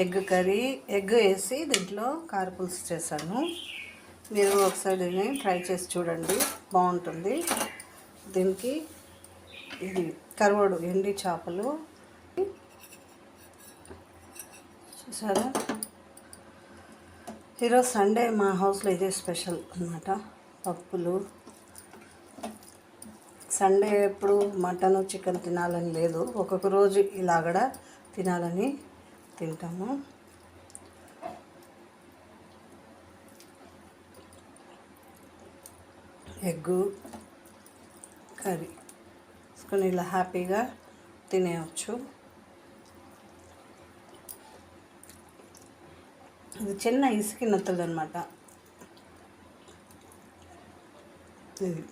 Egg curry, egg వేసి దీంట్లో కారపులుసు చేశాను. మీరు ఒకసారి దీన్ని ట్రై చేసి చూడండి, బాగుంటుంది. దీనికి ఇది కరువడు ఎండి చేపలు చూసారా. ఈరోజు సండే మా హౌస్లో ఇదే స్పెషల్ అన్నమాట. పప్పులు. సండే ఎప్పుడు మటన్ చికెన్ తినాలని లేదు, ఒక్కొక్క రోజు ఇలా కూడా తినాలని తింటాము. ఎగ్గు కర్రీ తీసుకొని ఇలా హ్యాపీగా తినేయచ్చు. ఇది చిన్న ఇసుక నత్తలు అనమాట. ఇది